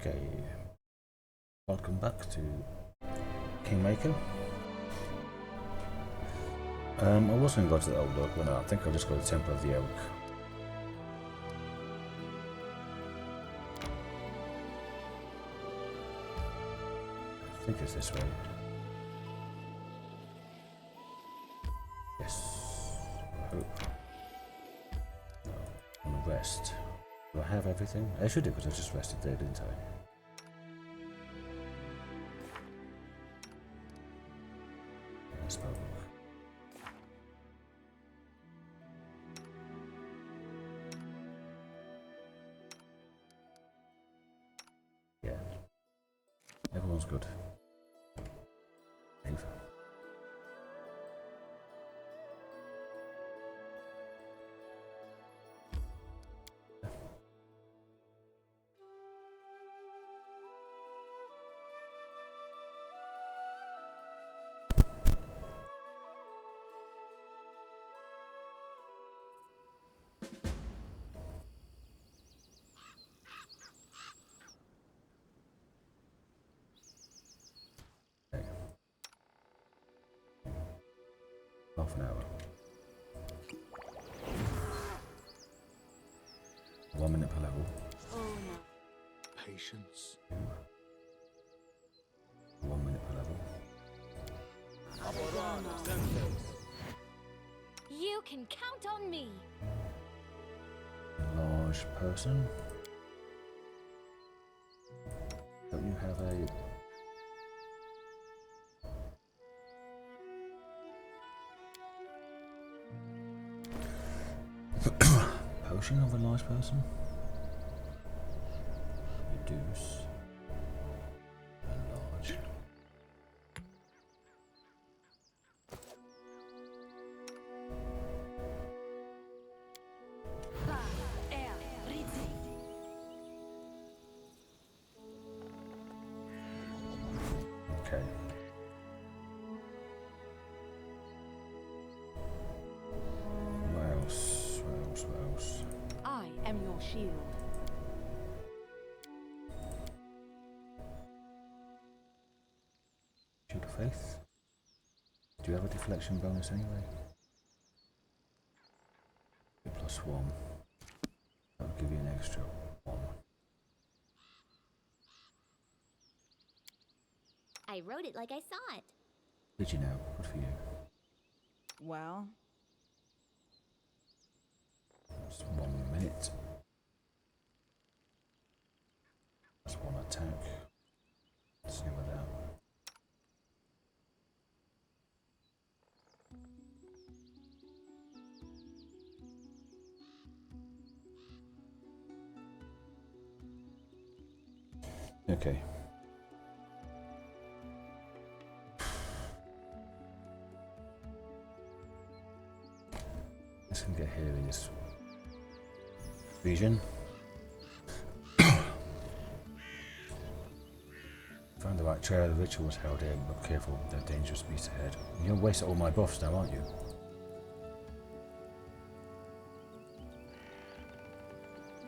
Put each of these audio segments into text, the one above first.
Okay, welcome back to Kingmaker. I was going to go to the Old Oak, but no, I think I'll just go to the Temple of the Oak. I think it's this way. Yes. I hope. No, I want to rest. Do I have everything? I should do, because I just rested there, didn't I? Spell book. Yeah. Everyone's good. Ava. Half an hour. 1 minute per level. Patience. 1 minute per level. You can count on me. Large person. Don't you have a potion of a large person? Reduce and large. Okay. What else? What else? What else? I am your shield. Shield of Faith? Do you have a deflection bonus anyway? +1. That'll give you an extra 1. I wrote it like I saw it. Did you know? Good for you. Well, That's 1 minute. That's 1 attack. Let's see with that. Okay. Let's get here in this region. Found the right trail, the ritual was held in, but careful, there are dangerous beasts ahead. You're gonna waste all my buffs now, aren't you?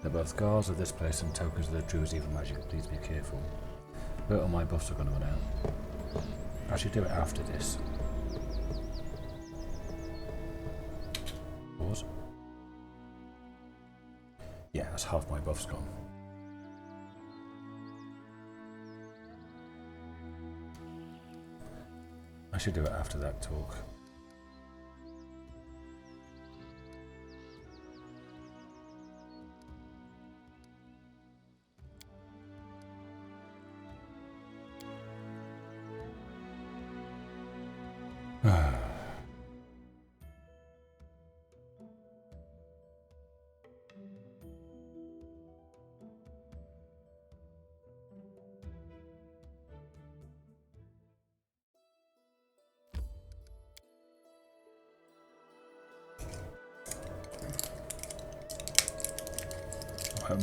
They're both guards of this place and tokens of the druid's evil magic. Please be careful. But all my buffs are gonna run out. I should do it after this. Pause. Yeah, that's half my buffs gone. I should do it after that talk.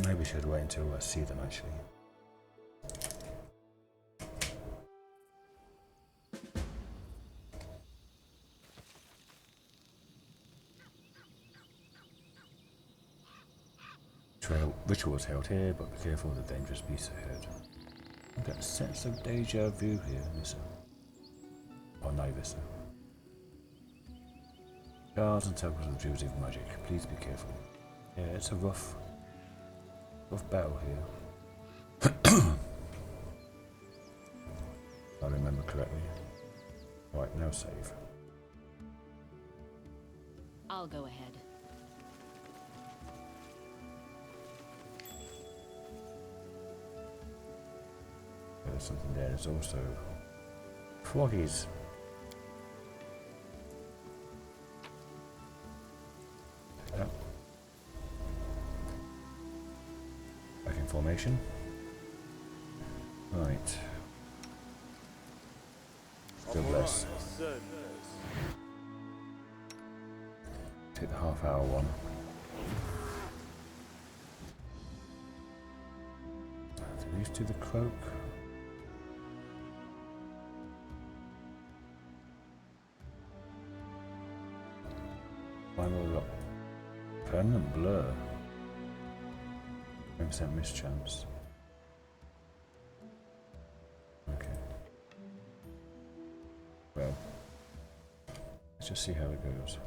Maybe I should wait until I see them actually. Rituals held here, but be careful of the dangerous beasts ahead. I get a sense of deja vu here, Nissa. Or Nivissa. Shards and tokens of Druid's evil magic. Please be careful. Yeah, it's a rough battle here. If I remember correctly. Right, now save. I'll go ahead. There's something there. There's also froggies. Pick it up. Back in formation. Right. God bless. Take the half-hour one. Are these to the cloak? Finally got permanent blur. 10% mischance. Okay. Well, let's just see how it goes.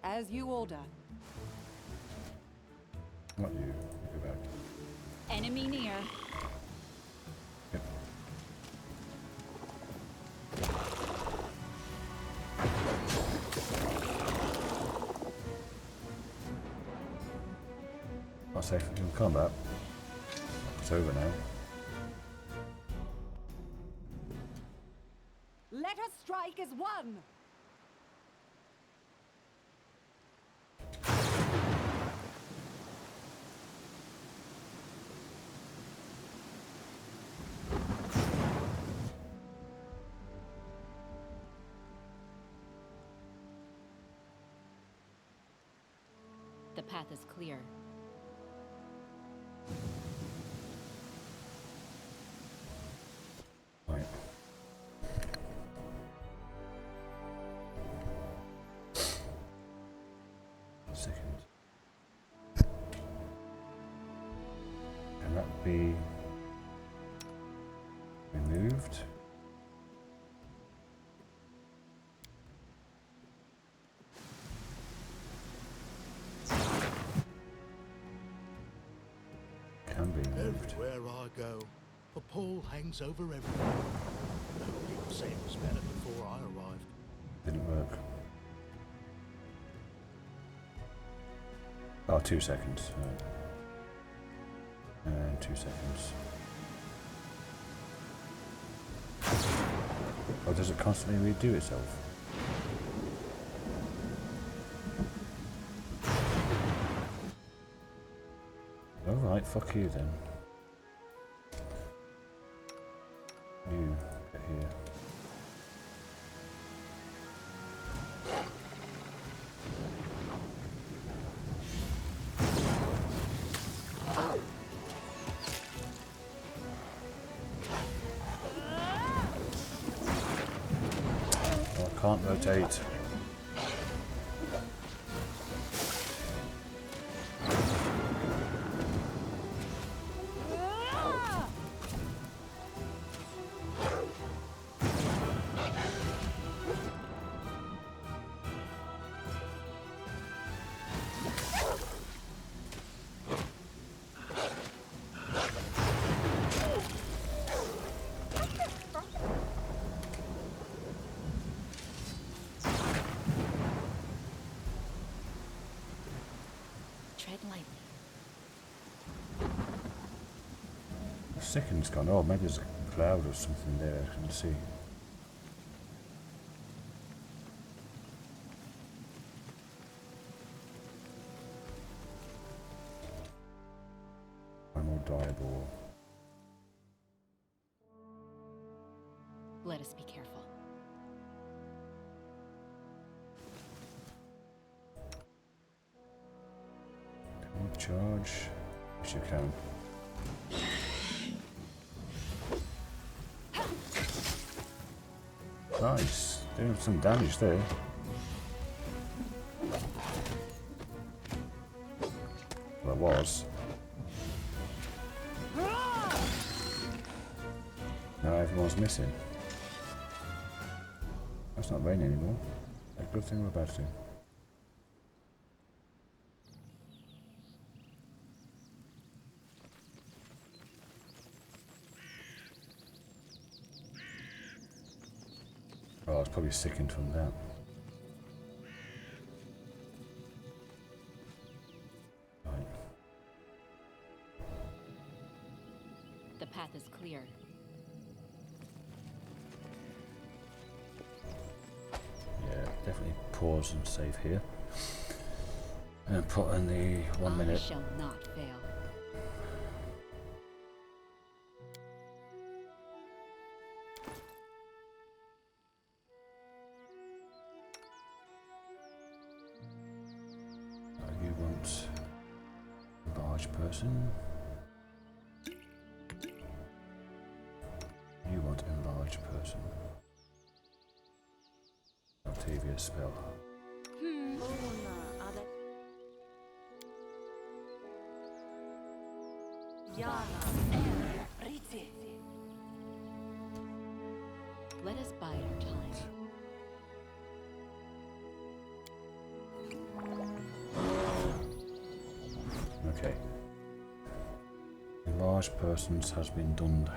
As you order. Not you. Go back. Enemy near. Yep. Not safe in combat. It's over now. Let us strike as one! The path is clear. Right. Second. Can that be removed? Can be removed. Everywhere I go, a pall hangs over everything. People say it was better before I arrived. Didn't work. Oh, 2 seconds. And 2 seconds. Oh, does it constantly redo itself? Alright, fuck you then. You get here. Oh, I can't rotate. Tread lightly. Second's gone. Oh, maybe there's a cloud or something there I can see. One more diable. Let us be careful. Can you charge? Yes, you can. Nice. Doing some damage there. Well, was. Now everyone's missing. It's not raining anymore. A good thing or a bad thing? Oh, I was probably sickened from that. Right. The path is clear. Yeah, definitely pause and save here. And put in the 1 I minute. shall not fail. You want large person. You want enlarged person. Octavia's spell. Let us bide our time. Okay. Enlarged persons has been done.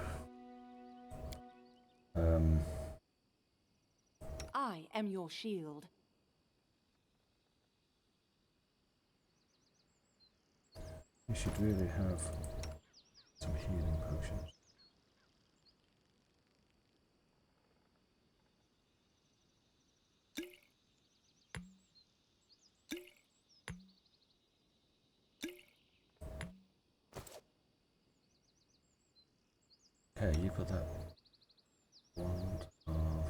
I am your shield. You should really have some healing potions. Okay, you've got that wand of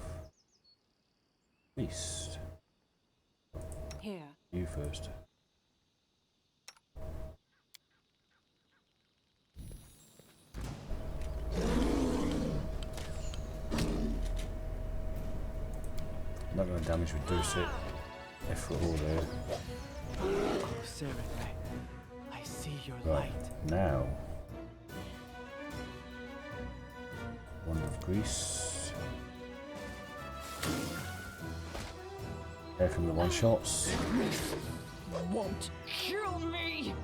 beast. Here. You first. Not going to damage reduce it if we're all there. Oh, Saren, I see your Right, light. now. Wand of Grease. There come the one shots. Won't kill me!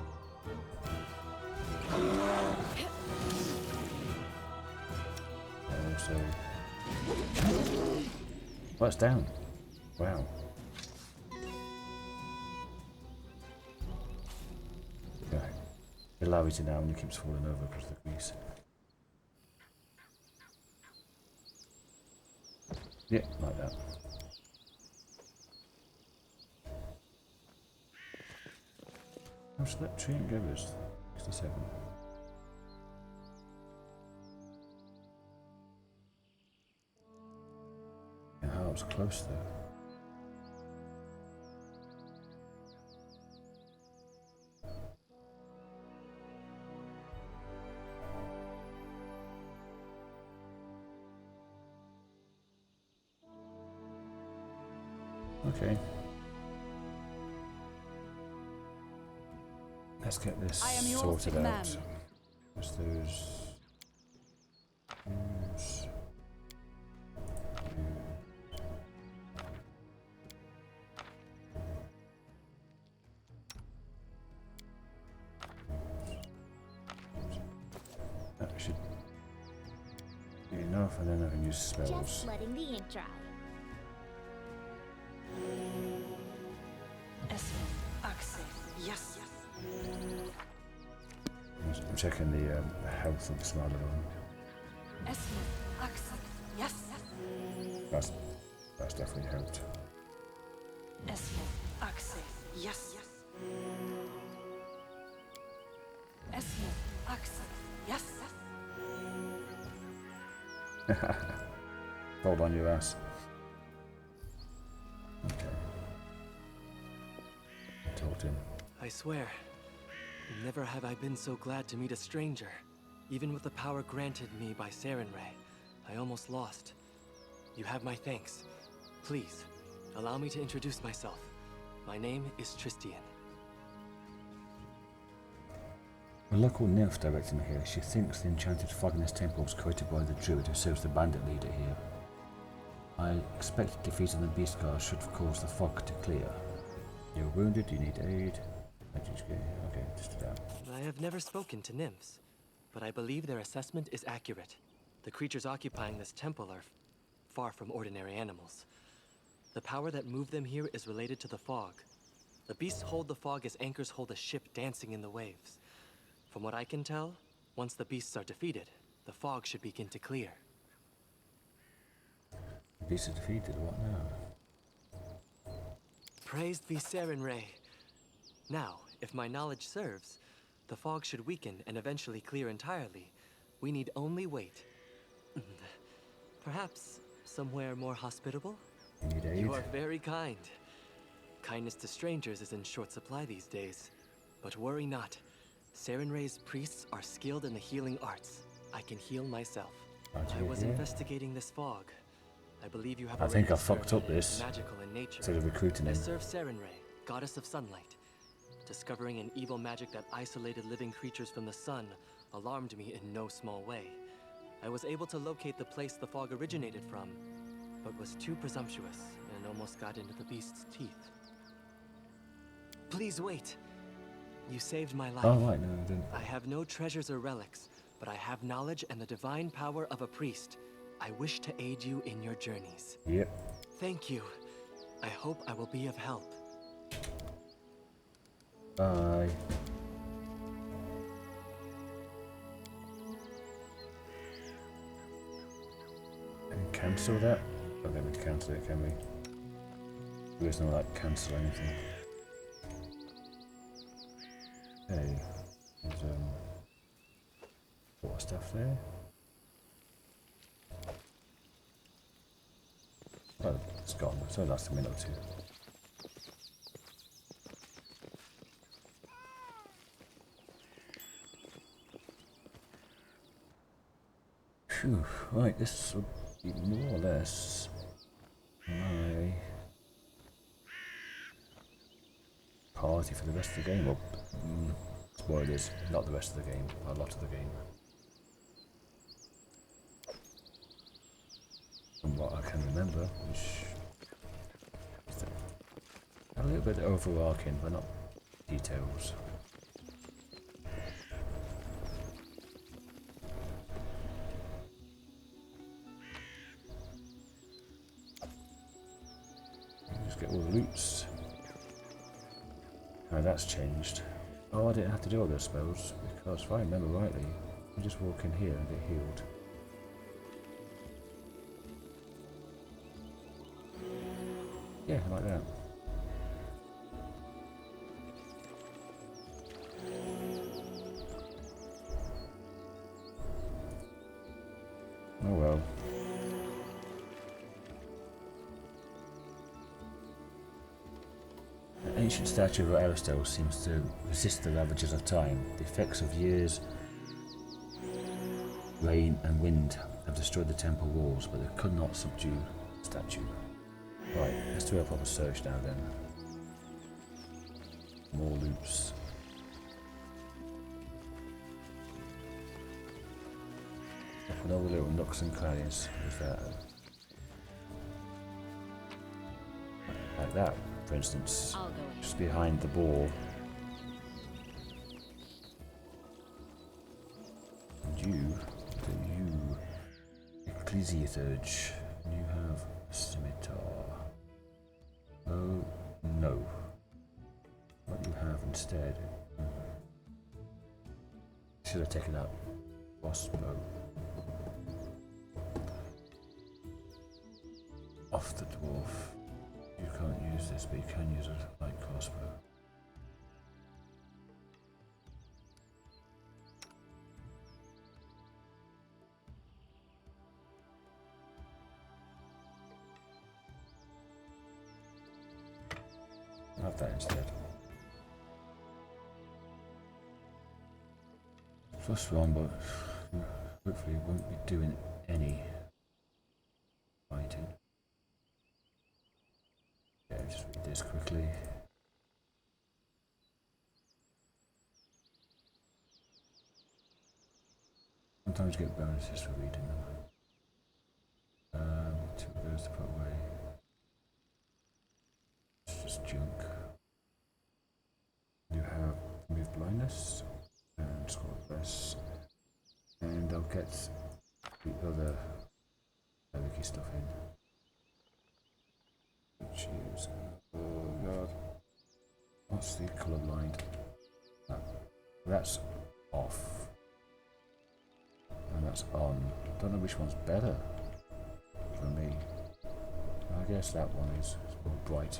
And also. Oh, it's down. Wow. Okay. It lowers it now and it keeps falling over because of the grease. Yeah, like that. How much that tree and give us? 67. Yeah, how was close there. Okay. Let's get this I am yours sorted to out. command. What's those? Use. That should be enough, and then I can use spells. Just letting the ink dry. Yes. I'm checking the health of the smaller one. Yes. That's definitely helped. Yes. Hold on your ass. Okay. Talk to him. I swear, never have I been so glad to meet a stranger. Even with the power granted me by Saren, I almost lost. You have my thanks. Please, allow me to introduce myself. My name is Tristian. A local nymph directed me here. She thinks the enchanted fog in this temple was created by the druid who serves the bandit leader here. I expect defeating the beast guard should cause the fog to clear. You're wounded, you need aid. Okay, just down. I have never spoken to nymphs, but I believe their assessment is accurate. The creatures occupying this temple are far from ordinary animals. The power that moved them here is related to the fog. The beasts hold the fog as anchors hold a ship dancing in the waves. From what I can tell, once the beasts are defeated, the fog should begin to clear. The beasts are defeated, what now? Praised be Sarenrae. Now, if my knowledge serves, the fog should weaken and eventually clear entirely. We need only wait. Perhaps somewhere more hospitable? You need aid? You are very kind. Kindness to strangers is in short supply these days. But worry not. Sarenrae's priests are skilled in the healing arts. I can heal myself. I was investigating this fog. I believe you have I think I fucked up this. Magical in nature. Instead of recruiting I him. serve Sarenrae, goddess of sunlight. Discovering an evil magic that isolated living creatures from the sun alarmed me in no small way. I was able to locate the place the fog originated from, but was too presumptuous and almost got into the beast's teeth. Please wait. You saved my life. Oh, right, no, I didn't. I have no treasures or relics, but I have knowledge and the divine power of a priest. I wish to aid you in your journeys. Yep. Thank you. I hope I will be of help. Bye. Can we cancel that? I don't think we can cancel it, can we? There's no like cancel anything. Hey, there's what stuff there? Oh, it's gone. So that's a minute or two. Phew, right, this will be more or less my party for the rest of the game. Well, spoilers, not the rest of the game, a lot of the game. From what I can remember, which is a little bit overarching, but not details. Just get all the loots. Now that's changed. Oh, I didn't have to do all those spells because if I remember rightly, you just walk in here and get healed. Yeah, like that. Oh well. The ancient statue of Aristotle seems to resist the ravages of time. The effects of years, rain and wind have destroyed the temple walls, but they could not subdue the statue. Right, let's do a proper search now then. More loops. Up and all the little nooks and crannies with that. Like that, for instance. I'll go ahead. Just behind the ball. And you, Ecclesiathurge, you have a scimitar. Oh no. What do you have instead? Should have taken that crossbow off the dwarf. You can't use this, but you can use a light crossbow. I'll have that instead. Plus one, but hopefully won't be doing any fighting. Yeah, just read this quickly. Sometimes you get bonuses for reading them. Two of those to put away. It's just junk. You have remove blindness and score less. And I'll get the other Oleg stuff in. Choose. Oh god. What's the colorblind? That's off. And that's on. Don't know which one's better for me. I guess that one is more bright.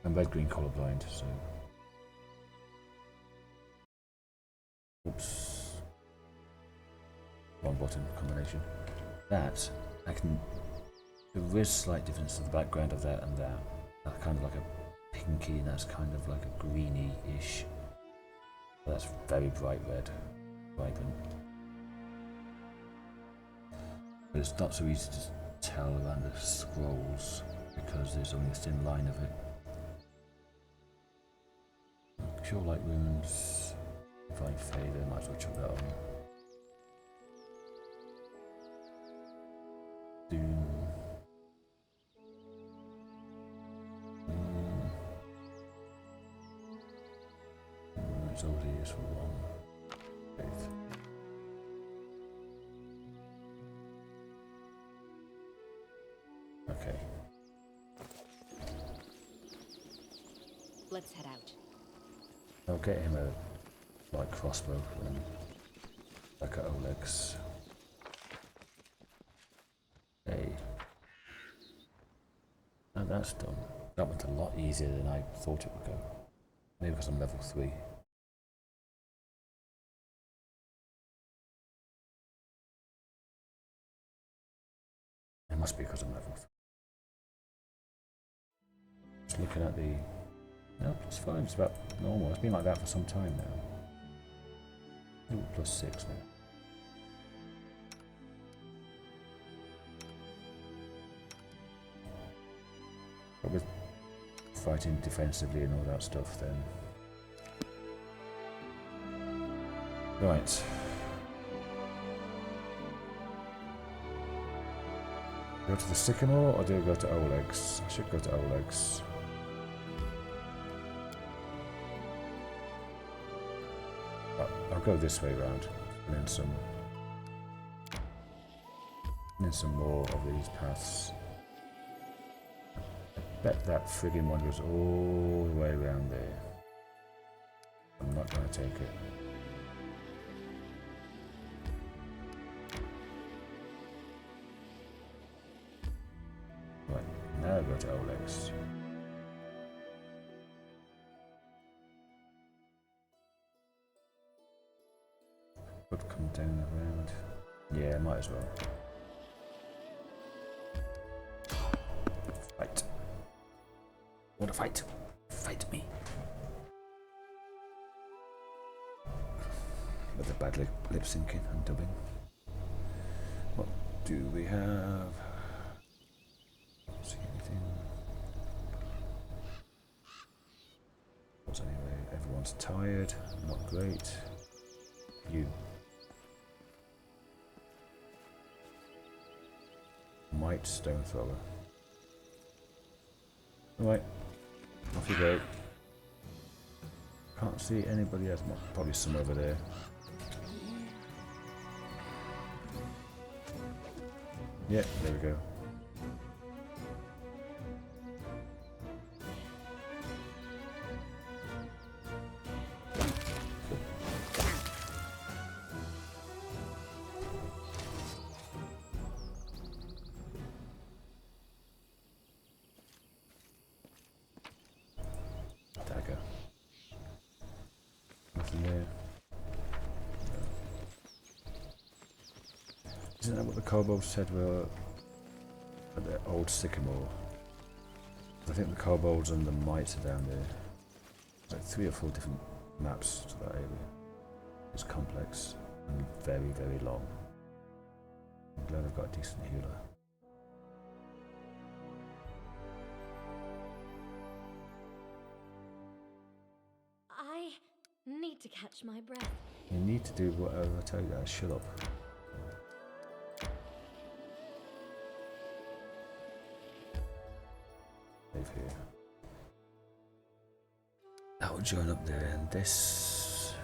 I'm red-green colorblind, so. Oops. One button combination. That I can. There is slight difference in the background of that and that. That's kind of like a pinky, and that's kind of like a greeny-ish. That's very bright red, vibrant. But it's not so easy to tell around the scrolls because there's only a thin line of it. Pure light runes, divine favor, might as well chuck that on. Doom. It's over here for one. Faith. Okay. Let's head out. I'll get him a light crossbow and back at Oleg's. Hey. And that's done. That went a lot easier than I thought it would go. Maybe because I'm level 3. It must be because I'm level 3. Just looking at the... No, it's fine, it's about normal. It's been like that for some time now. Ooh, +6 now. But with fighting defensively and all that stuff then... Right. Go to the Sycamore or do I go to Oleg's? I should go to Oleg's. I'll go this way round and then some more of these paths. I bet that friggin' one goes all the way around there. I'm not going to take it. Right, now I go to Oleg's. Could come down around. Yeah, might as well. Fight. Want to fight? Fight me. With the bad lip syncing and dubbing. What do we have? Don't see anything. What's anyway? Everyone's tired. Not great. You. Might stone thrower. Right, off you go. Can't see anybody else. Probably some over there. Yeah, there we go. Dagger. Nothing there. No. Isn't that what the kobolds said were at the old Sycamore? I think the kobolds and the mites are down there. There's like 3 or 4 different maps to that area. It's complex and very, very long. I'm glad I've got a decent healer. I need to catch my breath. You need to do whatever I tell you guys. Shut up. save here. That will join up there, and this.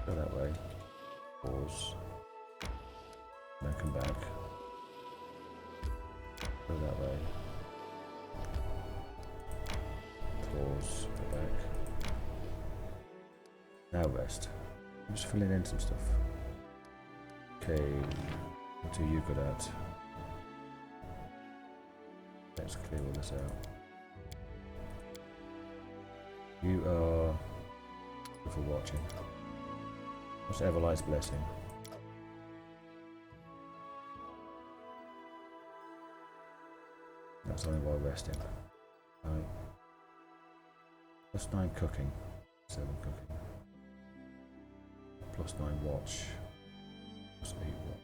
Go that way. Pause. Then come back. Go that way. Pause. Go back. Now rest. I'm just filling in some stuff. Okay. What are you good at? Let's clear all this out. You are good for watching. What's Everlight's blessing? That's only while resting. Right. +9 cooking. 7 cooking. +9 watch. +8 watch.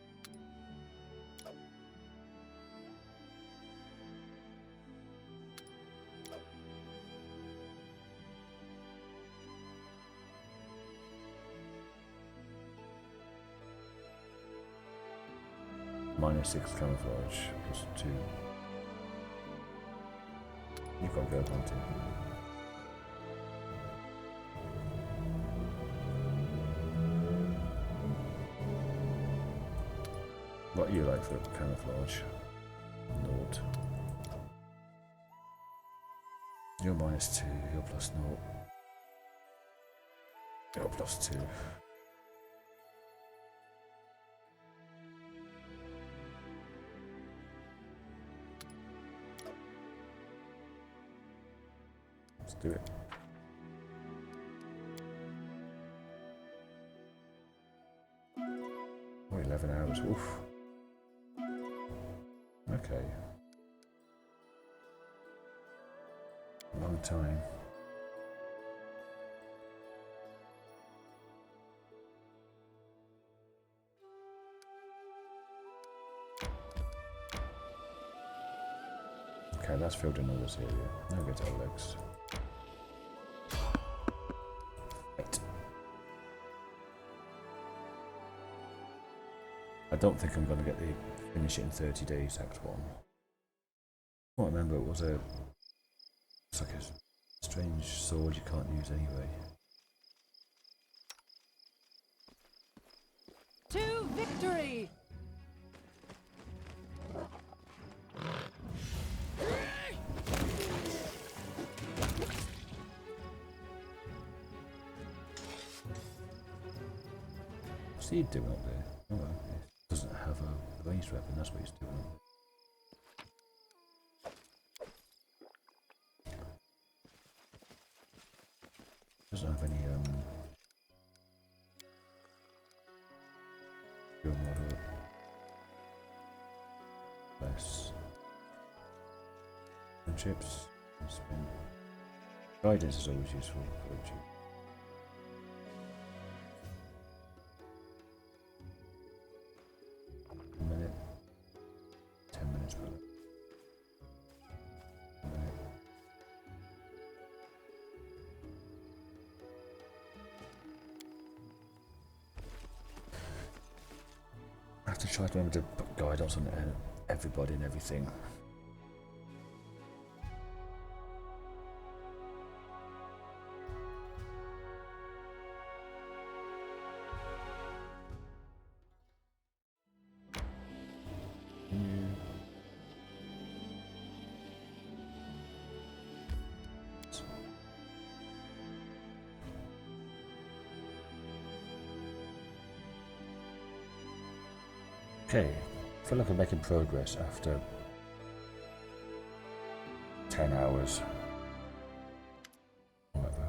-6 camouflage, +2. You've got to go hunting. What do you like for camouflage? Naught. You're -2, you're +0. You're +2. Let's do it. Oh, 11 hours. Oof. Okay. Long time. Okay, that's filled in all this area. Now get Oleg's. Right. I don't think I'm going to get the finish it in 30 days, Act 1. I can't remember, it's like a strange sword you can't use anyway. To victory! What's he doing up there? Oh, well, he doesn't have a ranged weapon, that's what he's doing up there. Doesn't have any pure moderate. Less. And chips. And spin. Guidance is always useful for a cheap. A minute. 10 minutes per minute. A minute. I have to try to remember to put guidance on everybody and everything. Okay, I feel like I'm making progress after 10 hours. Whatever.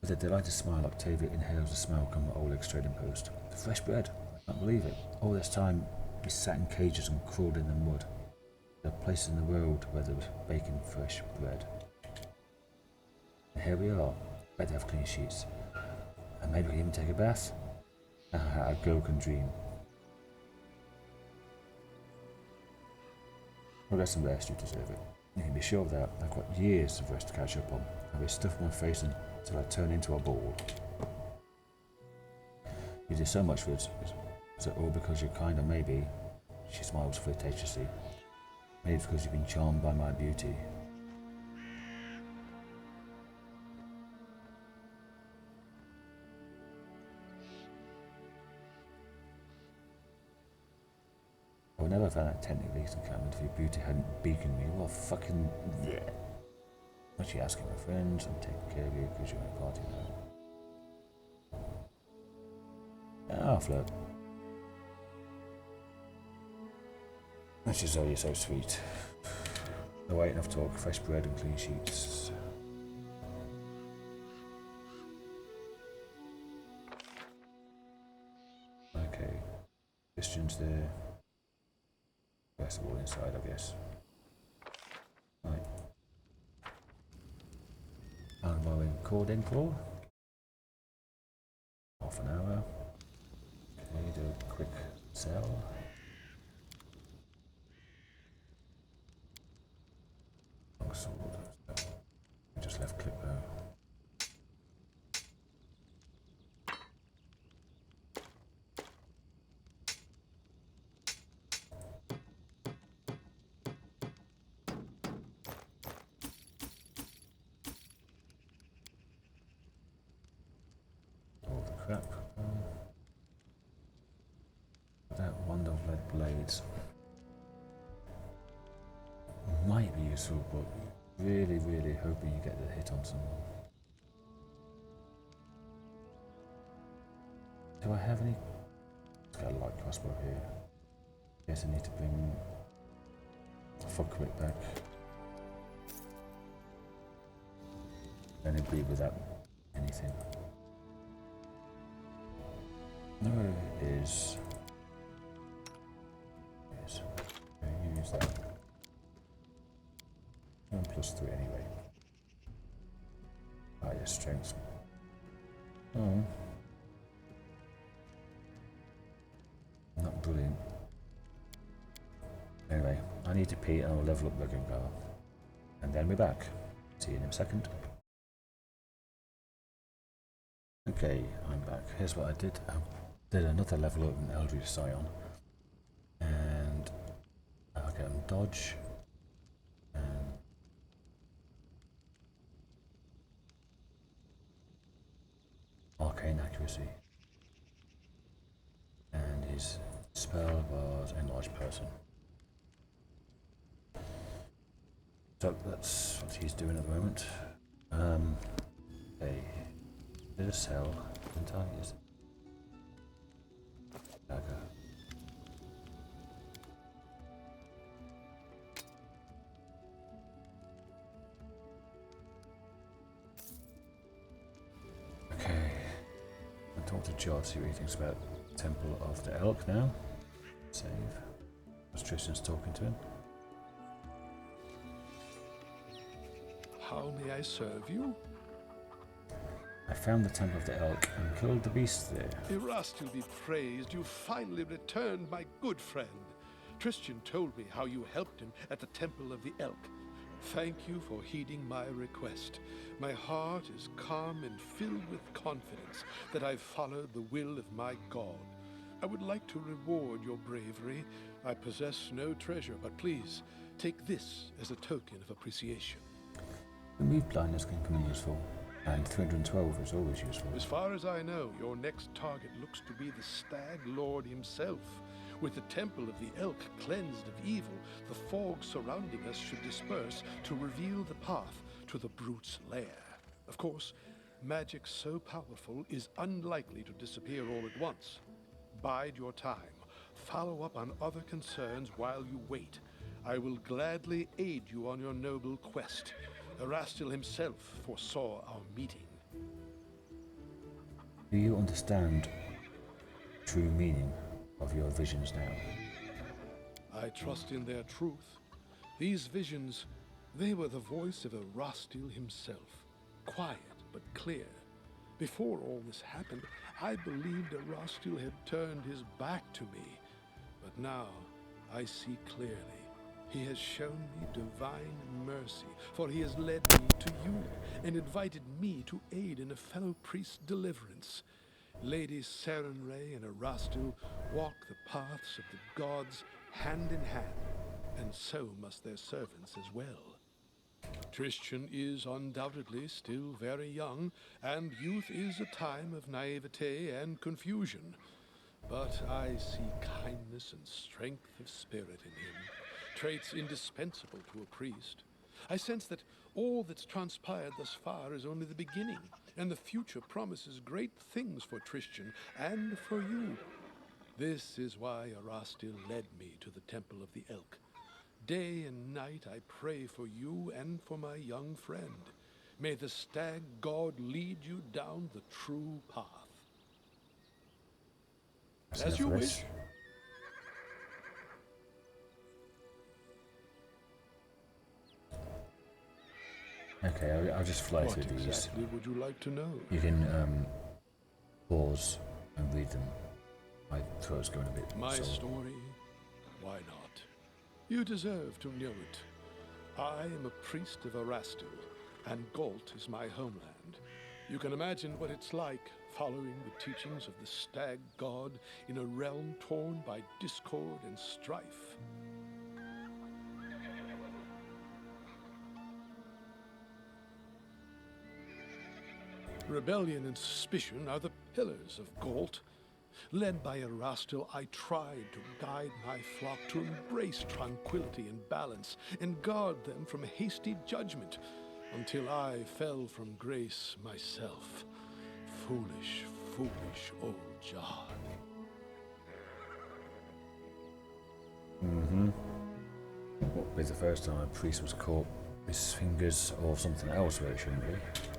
With a delighted smile, Octavia inhales the smoke on Oleg's trading post. The fresh bread. I can't believe it. All this time, we sat in cages and crawled in the mud. There are places in the world where there was baking fresh bread. And here we are. Better have clean sheets. And maybe we can even take a bath. A girl can dream. Well, get some rest, you deserve it. You can be sure of that. I've got years of rest to catch up on. I'll be stuffing my face until I turn into a ball. You do so much for us. Is it all because you're kind, or maybe She smiles flirtatiously. Maybe it's because you've been charmed by my beauty. I would never have found that technically encampment if your beauty hadn't beaconed me. What fucking... Yeah. I'm actually asking my friends, I'm taking care of you because you're in a party now. Ah, flirt. That's just you're so sweet. No wait, enough talk, fresh bread and clean sheets. Okay, Christian's there. That's all inside, I guess. Right. Ongoing cording claw. Half an hour. Okay, do a quick sell. Long sword. Just left click there. All the crap. That wand of lead blades might be useful, but really, really hoping you get the hit on someone. Do I have any? Got a light crossbow here. Guess I need to bring a fuck quick back. And it'd be without anything. No, it is. Yes. Okay, use that. 1 + 3 anyway. Ah, yes, strength. Oh. Not brilliant. Anyway, I need to pee and I'll level up the gun power. And then we're back. See you in a second. Okay, I'm back. Here's what I did. I did another level up in Eldritch Scion. And I'll get him dodge. And arcane accuracy. And his spell was enlarged person. So that's what he's doing at the moment. Okay. Did a cell, didn't I? Is it? Dagger. Okay. I'll talk to Jhod, see what he thinks about Temple of the Elk now. Save. As Tristian's talking to him. How may I serve you? I found the Temple of the Elk and killed the beast there. Erastil be praised, you finally returned, my good friend. Tristian told me how you helped him at the Temple of the Elk. Thank you for heeding my request. My heart is calm and filled with confidence that I've followed the will of my God. I would like to reward your bravery. I possess no treasure, but please, take this as a token of appreciation. Remove blindness can come in useful, and 312 is always useful. As far as I know, your next target looks to be the Stag Lord himself. With the Temple of the Elk cleansed of evil, the fog surrounding us should disperse to reveal the path to the brute's lair. Of course, magic so powerful is unlikely to disappear all at once. Bide your time. Follow up on other concerns while you wait. I will gladly aid you on your noble quest. Erastil himself foresaw our meeting. Do you understand true meaning of your visions now? I trust in their truth. These visions, they were the voice of Erastil himself. Quiet but clear. Before all this happened, I believed Erastil had turned his back to me. But now, I see clearly. He has shown me divine mercy, for he has led me to you and invited me to aid in a fellow priest's deliverance. Lady Sarenrae and Erastil walk the paths of the gods hand in hand, and so must their servants as well. Tristian is undoubtedly still very young, and youth is a time of naivete and confusion. But I see kindness and strength of spirit in him, traits indispensable to a priest. I sense that all that's transpired thus far is only the beginning, and the future promises great things for Tristian and for you. This is why Erastil led me to the Temple of the Elk. Day and night I pray for you and for my young friend. May the stag god lead you down the true path. As you wish. Okay, I'll just fly What through these. exactly would you like to know? You can pause and read them. My throat's going a bit My sore. story? Why not? You deserve to know it. I am a priest of Erastil, and Galt is my homeland. You can imagine what it's like following the teachings of the stag god in a realm torn by discord and strife. Rebellion and suspicion are the pillars of Galt. Led by Erastil, I tried to guide my flock to embrace tranquility and balance, and guard them from hasty judgment, until I fell from grace myself. Foolish, foolish old Jhod. What was the first time a priest was caught with his fingers or something else where it shouldn't be?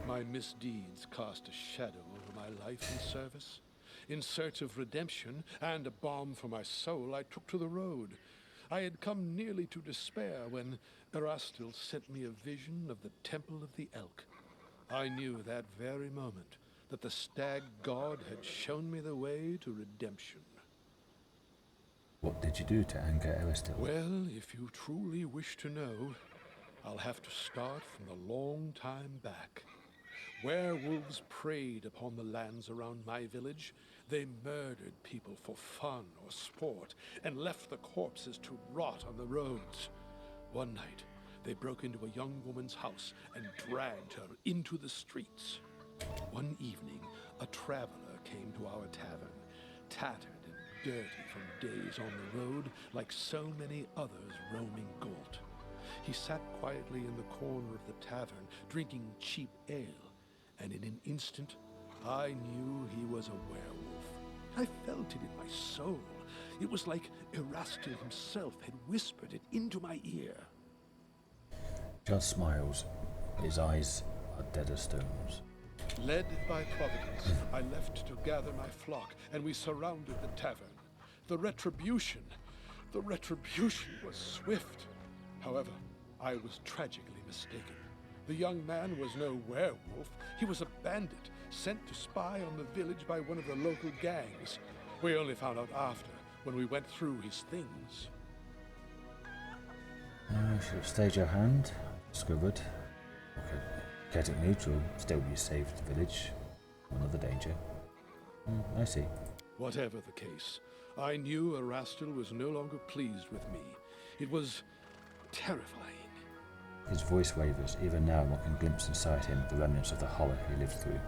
My misdeeds cast a shadow over my life in service. In search of redemption and a balm for my soul, I took to the road. I had come nearly to despair when Erastil sent me a vision of the Temple of the Elk. I knew that very moment that the stag god had shown me the way to redemption. What did you do to anger Erastil? Well, if you truly wish to know, I'll have to start from the long time back. Werewolves preyed upon the lands around my village. They murdered people for fun or sport and left the corpses to rot on the roads. One night, they broke into a young woman's house and dragged her into the streets. One evening, a traveler came to our tavern, tattered and dirty from days on the road, like so many others roaming Galt. He sat quietly in the corner of the tavern, drinking cheap ale, and in an instant, I knew he was a werewolf. I felt it in my soul. It was like Erastil himself had whispered it into my ear. Just smiles. His eyes are dead as stones. Led by Providence, I left to gather my flock, and we surrounded the tavern. The retribution was swift. However, I was tragically mistaken. The young man was no werewolf. He was a bandit, sent to spy on the village by one of the local gangs. We only found out after, when we went through his things. Should have stayed your hand. Discovered. Okay. Get it neutral. Still you saved the village. Another danger. I see. Whatever the case, I knew Erastil was no longer pleased with me. It was terrifying. His voice wavers. Even now one can glimpse inside him the remnants of the horror he lived through.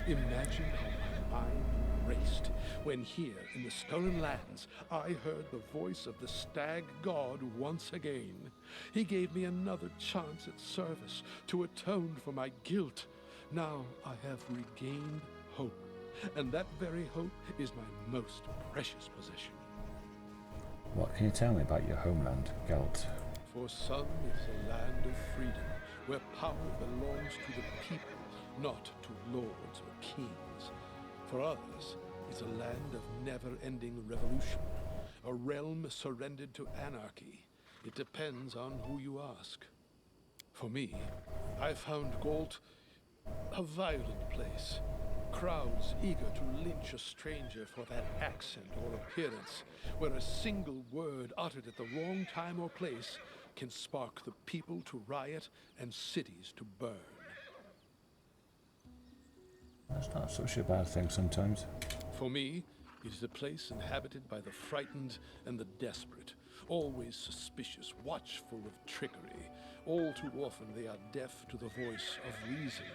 Imagine how my mind raced when here in the Stolen Lands I heard the voice of the stag god once again. He gave me another chance at service to atone for my guilt. Now I have regained hope, and that very hope is my most precious possession. What can you tell me about your homeland, Galt? For some, it's a land of freedom, where power belongs to the people, not to lords or kings. For others, it's a land of never-ending revolution, a realm surrendered to anarchy. It depends on who you ask. For me, I found Galt a violent place. Crowds eager to lynch a stranger for that accent or appearance, where a single word uttered at the wrong time or place can spark the people to riot and cities to burn. That's not such a bad thing sometimes. For me, It is a place inhabited by the frightened and the desperate, always suspicious, watchful of trickery. All too often they are deaf to the voice of reason.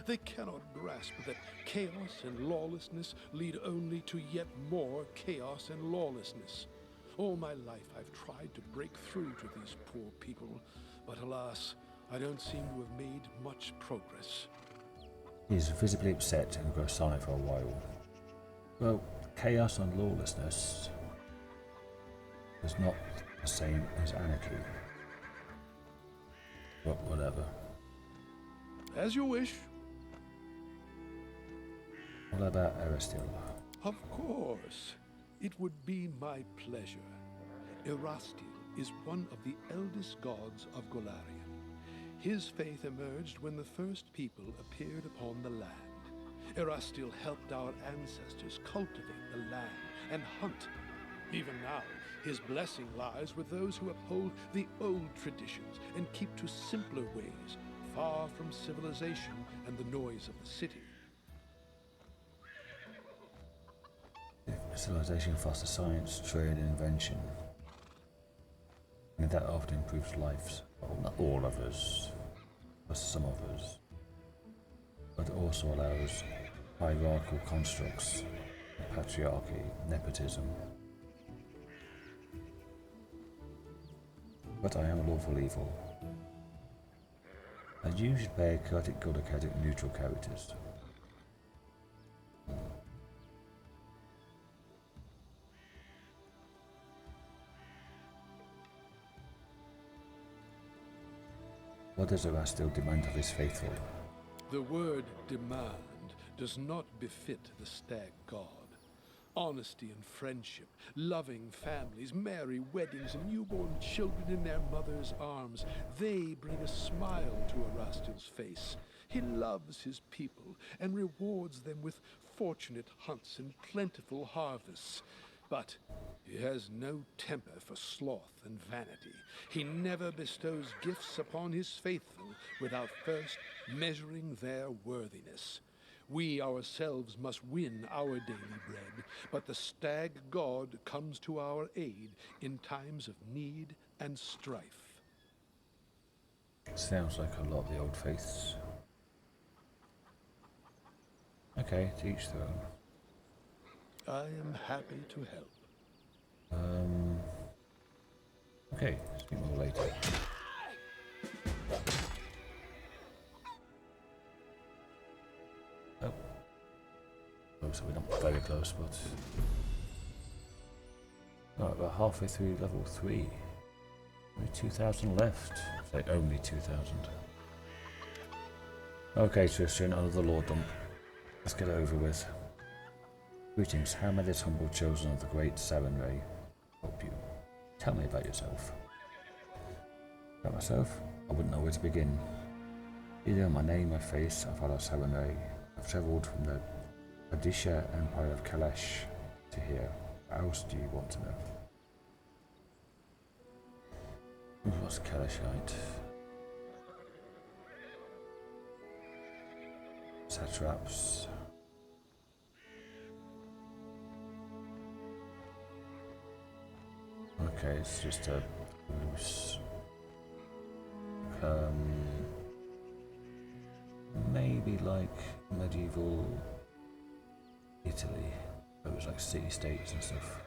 They cannot grasp that chaos and lawlessness lead only to yet more chaos and lawlessness. All my life I've tried to break through to these poor people, but alas, I don't seem to have made much progress. He is visibly upset and grows silent for a while. Well, chaos and lawlessness is not the same as anarchy. But whatever. As you wish. What about Erastil? Of course. It would be my pleasure. Erastil is one of the eldest gods of Golarion. His faith emerged when the first people appeared upon the land. Erastil helped our ancestors cultivate the land and hunt. Even now, his blessing lies with those who uphold the old traditions and keep to simpler ways, far from civilization and the noise of the city. Civilization fosters science, trade, and invention. And that often improves lives. Well, not all of us, but some of us. But it also allows hierarchical constructs, patriarchy, nepotism. But I am a lawful evil. And you should play chaotic good or chaotic neutral characters. What does Erastil demand of his faithful? The word demand does not befit the stag god. Honesty and friendship, loving families, merry weddings, and newborn children in their mother's arms, they bring a smile to Erastil's face. He loves his people and rewards them with fortunate hunts and plentiful harvests. But he has no temper for sloth and vanity. He never bestows gifts upon his faithful without first measuring their worthiness. We ourselves must win our daily bread, but the stag god comes to our aid in times of need and strife. Sounds like a lot of the old faiths. Okay, to each their own. I am happy to help. Okay, speak more later. Oh. Oh, so we're not very close, but... Alright, we're halfway through level 3. Only 2,000 left. Say only 2,000. Okay, Tristian, another lore dump. Let's get it over with. Greetings, how may this humble chosen of the great Sarenrae help you? Tell me about yourself. About myself? I wouldn't know where to begin. You know my name, my face, I follow Sarenrae. I've travelled from the Odisha Empire of Kalesh to here. What else do you want to know? What's Kaleshite? Satraps. Okay, it's just a loose. Maybe like medieval Italy. It was like city-states and stuff.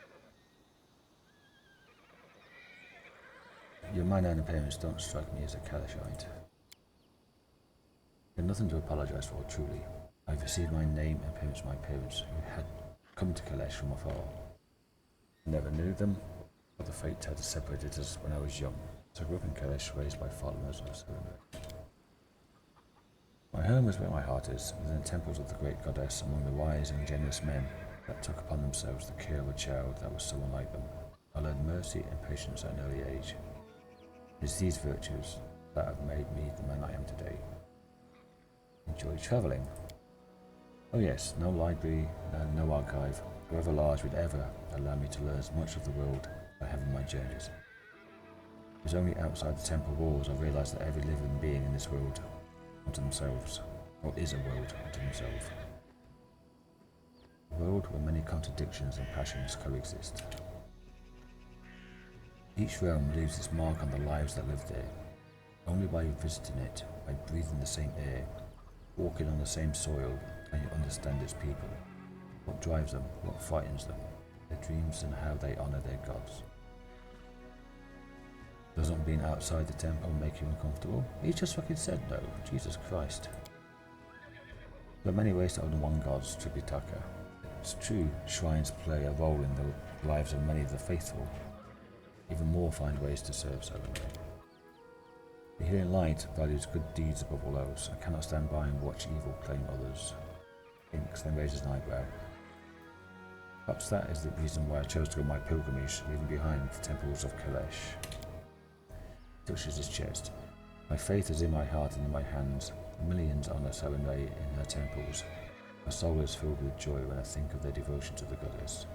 Your manner and appearance don't strike me as a Kaleshite. You've nothing to apologise for, truly. I've received my name and appearance from my parents, who had come to Kalesh from afar. Never knew them, but the fate had separated us when I was young. So I grew up in Kalesh, raised by followers of Sarenrae. My home is where my heart is, within the temples of the great goddess, among the wise and generous men that took upon themselves the care of a child that was so unlike them. I learned mercy and patience at an early age. It is these virtues that have made me the man I am today. Enjoy travelling. Oh yes, no library, no archive, however large, would ever allow me to learn as much of the world as I have in my journeys. It was only outside the temple walls I realised that every living being in this world unto themselves, or is a world unto themselves. A world where many contradictions and passions coexist. Each realm leaves its mark on the lives that live there. Only by visiting it, by breathing the same air, walking on the same soil, can you understand its people. What drives them, what frightens them, their dreams and how they honour their gods. Doesn't being outside the temple make you uncomfortable? He just fucking said no. Jesus Christ. There are many ways to own one god's Tripitaka. It's true, shrines play a role in the lives of many of the faithful. Even more find ways to serve Serenray. The healing light values good deeds above all else, and cannot stand by and watch evil claim others. Thinks, then raises an eyebrow. Perhaps that is the reason why I chose to go on my pilgrimage, leaving behind the temples of Kalesh. Touches his chest. My faith is in my heart and in my hands. Millions honour Serenray in her temples. My soul is filled with joy when I think of their devotion to the goddess.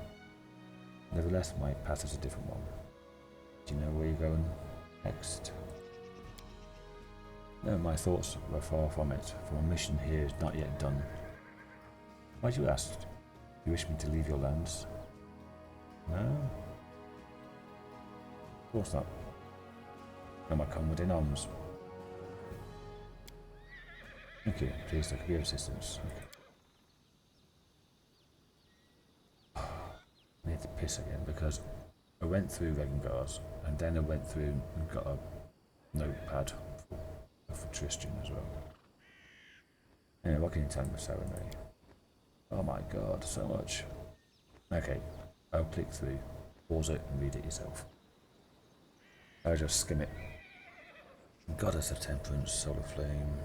Nevertheless, my path is a different one. Do you know where you're going next? No, my thoughts were far from it, for my mission here is not yet done. Why do you ask? Do you wish me to leave your lands? No? Of course not. Am I come within arms? Okay, please, there could be assistance. Okay. I need to piss again because I went through Regengars and then I went through and got a notepad for Tristian as well. Anyway, what can you tell me, Serenray? Oh my god, so much. Okay, I'll click through, pause it and read it yourself. I'll just skim it. Goddess of Temperance, Solar Flame,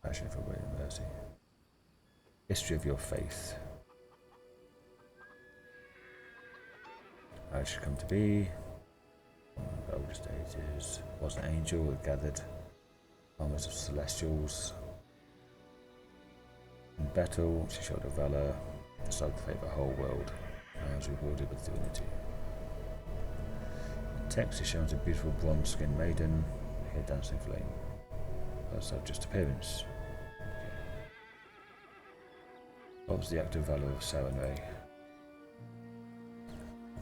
passion for great mercy. History of your faith. How it should come to be. One of the oldest ages. Was an angel that gathered armies of celestials. In battle, she showed her valor, decided the fate of the whole world, and was rewarded with divinity. In text is shown as a beautiful bronze-skinned maiden, hair dancing flame. That's her just appearance. Okay. What was the active valor of Serenray?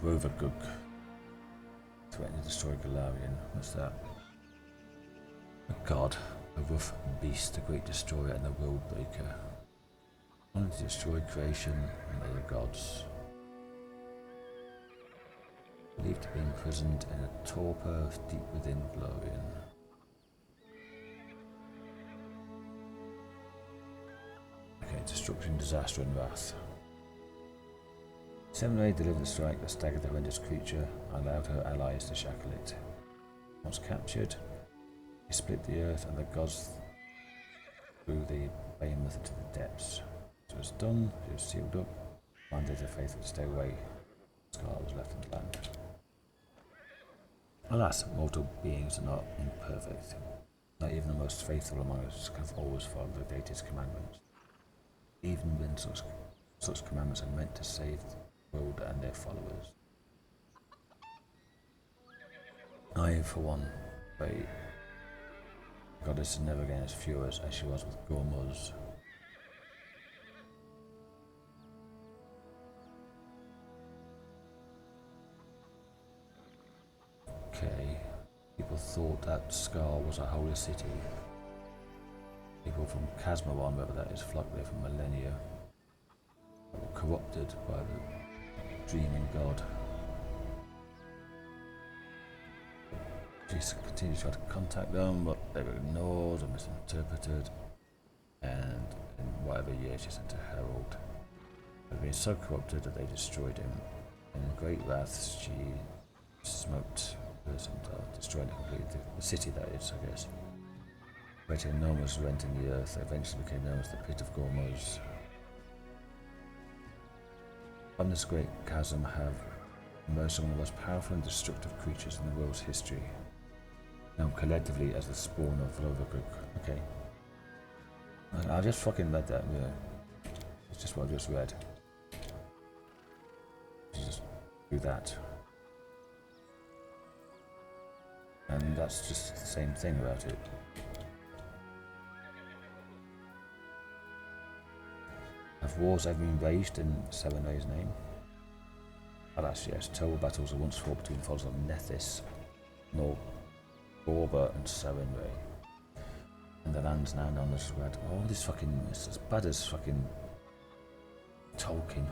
Rovergug. Threatening to destroy Galarian. What's that? A god, a rough beast, the great destroyer and the world breaker. Wanted to destroy creation and other gods. Believed to be imprisoned in a torpor deep within Galarian. Okay, destruction, disaster and wrath. Serenray delivered a strike that staggered the horrendous creature and allowed her allies to shackle it. Once captured, he split the earth and the gods threw the behemoth into the depths. It was done, it was sealed up, commanded the faithful to stay away. Scar was left in the land. Alas, mortal beings are not imperfect. Not even the most faithful among us can always follow the deity's commandments. Even when such commandments are meant to save the world and their followers. I, for one, pray the goddess is never again as furious as she was with Gormuz. Okay, people thought that Scar was a holy city. People from Casmaron, wherever that is, flocked there for millennia. They were corrupted by the dreaming god. She continued to try to contact them, but they were ignored or misinterpreted. And in whatever year she sent a herald. They had been so corrupted that they destroyed him. And in great wrath, she smoked destroying completely the city, that is, I guess. Creating an enormous rent in the earth that eventually became known as the Pit of Gormuz. On this great chasm have emerged some of the most powerful and destructive creatures in the world's history, known collectively as the spawn of Rovergug. Okay. I just fucking read that, yeah. It's just what I just read. Just do that. And that's just the same thing about it. Have wars ever been waged in Serenay's name? Alas, yes. Terrible battles were once fought between the followers of Nethys, Norgorba, and Serenray. And the land's now known as Red. Oh, this fucking. It's as bad as fucking. Tolkien.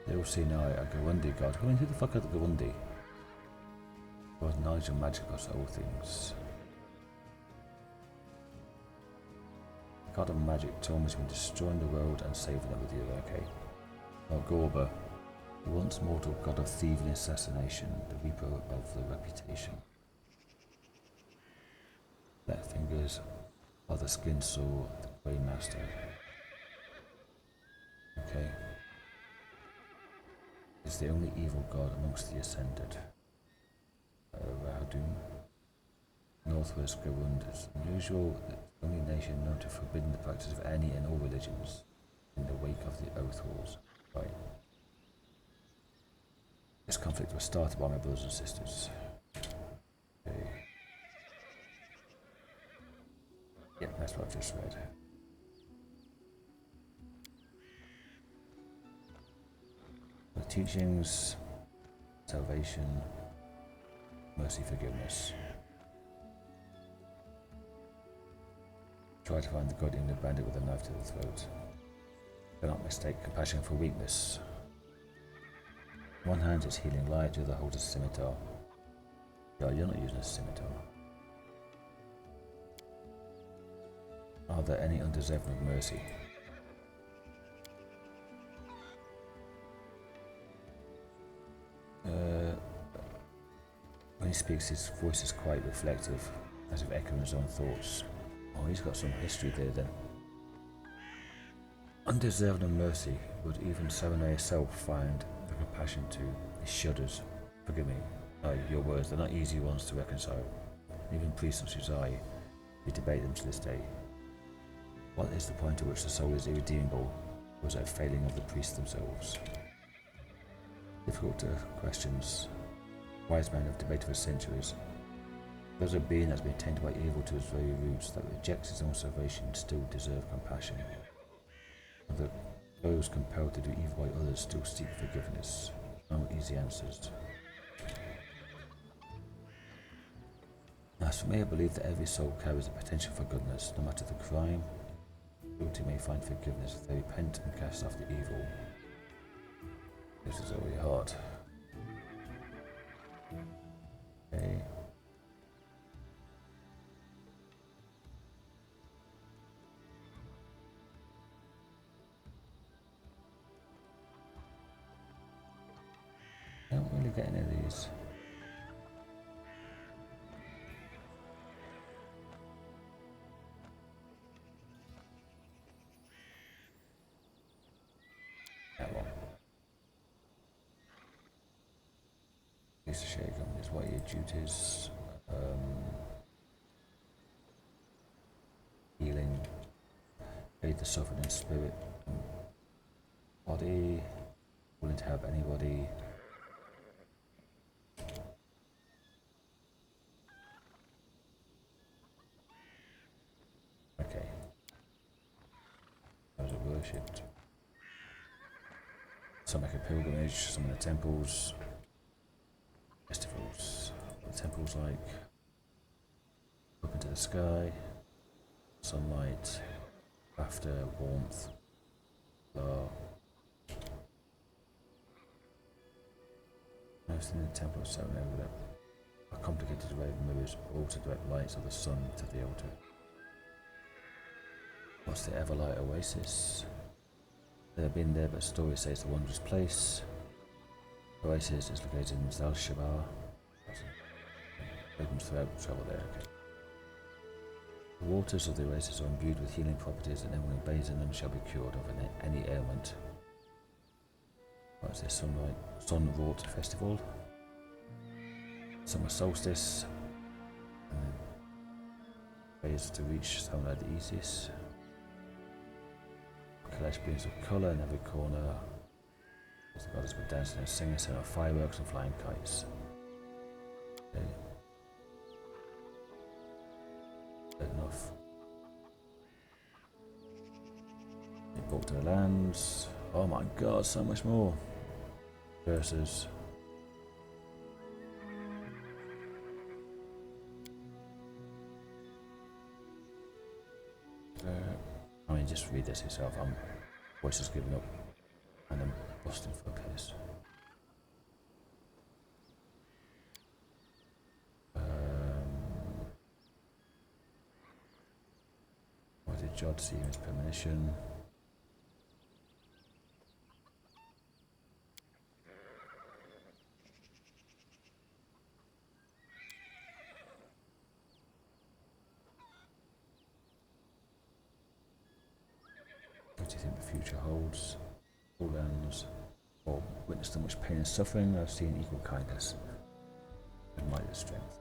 They all see now a Gawundi god. I mean, who the fuck are the Gawundi? God, knowledge and magic across all things. The god of magic told me between destroying the world and saving it with you, okay? Norgorba, the once mortal god of thieving and assassination, the reaper of the reputation. Left fingers are the skin saw, the grey master. Okay. Is the only evil god amongst the ascended. Rahadum. Northwest Gawund is unusual, the only nation known to forbidden the practice of any and all religions in the wake of the Oath Wars. Right. This conflict was started by my brothers and sisters. Okay. Yeah, that's what I've just read. The teachings, salvation, mercy, forgiveness. Try to find the god in the bandit with a knife to the throat. Do not mistake compassion for weakness. One hand is healing light, the other holds a scimitar. Yeah, you're not using a scimitar. Are there any undeserving of mercy? When he speaks, his voice is quite reflective, as if echoing his own thoughts. Oh, he's got some history there then. Undeserved of mercy, would even Serenay herself find the compassion to? He shudders. Forgive me. No, your words, they're not easy ones to reconcile. Even priests such as I, we debate them to this day. What is the point at which the soul is irredeemable? Or is it a failing of the priests themselves? Difficult questions. Wise men have debated for centuries. Does a being that's been tainted by evil to its very roots, that rejects its own salvation, still deserve compassion? And that those compelled to do evil by others still seek forgiveness? No easy answers. As for me, I believe that every soul carries the potential for goodness, no matter the crime. Guilty may find forgiveness if they repent and cast off the evil. This is already hard. Okay. I don't really get any of these. That one. Lisa Shagan is what your duties. Healing. Aid the suffering in spirit. Body. Willing to help anybody. Okay. Those are worshipped. Some make a pilgrimage, some in the temples. Festivals. What the temples like? Up into the sky. Sunlight. Laughter, warmth. Love. Most in the temple of Serenay with a complicated array of mirrors, all to direct lights of the sun to the altar. What's the Everlight Oasis? Never been there, but story says the wondrous place. Oasis is located in Zal-Shabar. Pilgrims throughout travel there. Okay. The waters of the oasis are imbued with healing properties, and anyone who bathes in them shall be cured of any ailment. What's this? Sun-wrought festival. Summer solstice. Ways to reach Sunlight the easiest. Collect beams of colour in every corner. The goddess were dancing and singing, setting off fireworks and flying kites. Okay. Good enough. Talk to the lands. Oh my god, so much more. Versus. I mean, just read this yourself. I'm voice just giving up and I'm busting for a piss. Why did Jhod see his premonition? What do you think the future holds? All lands, or witnessed so much pain and suffering, I've seen equal kindness and mighty strength.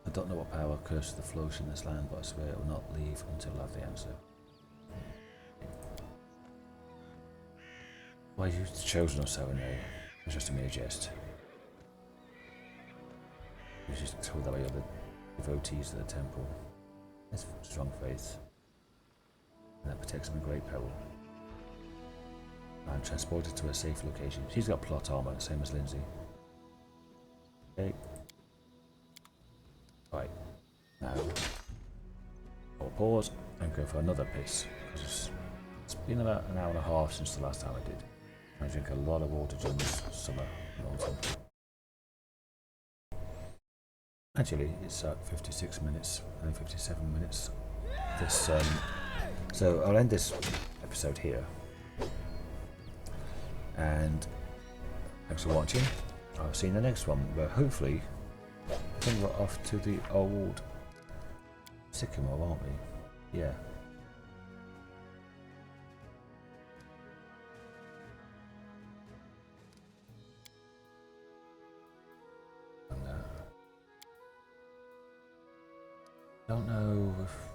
I don't know what power curses the flourish in this land, but I swear it will not leave until I have the answer. Why you chosen us, haven't you? It's just a mere jest. You just told that by other devotees of the temple. It's strong faith. And that protects them in great peril. I'm transported to a safe location. She's got plot armor, same as Lindsay. Okay. Right. Now, I'll pause and go for another piss. Because it's been about an hour and a half since the last time I did. I drink a lot of water during this summer and autumn. Actually, it's at 56 minutes and 57 minutes. This, so I'll end this episode here. And thanks for watching. I'll see you in the next one, where hopefully I think we're off to the old Sycamore, aren't we? Yeah. And, don't know if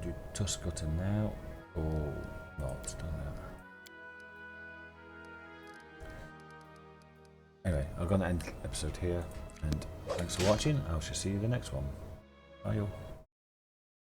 do Tuscota now or not. Don't know. Anyway, I'm going to end the episode here, and thanks for watching. I shall see you in the next one. Bye, y'all.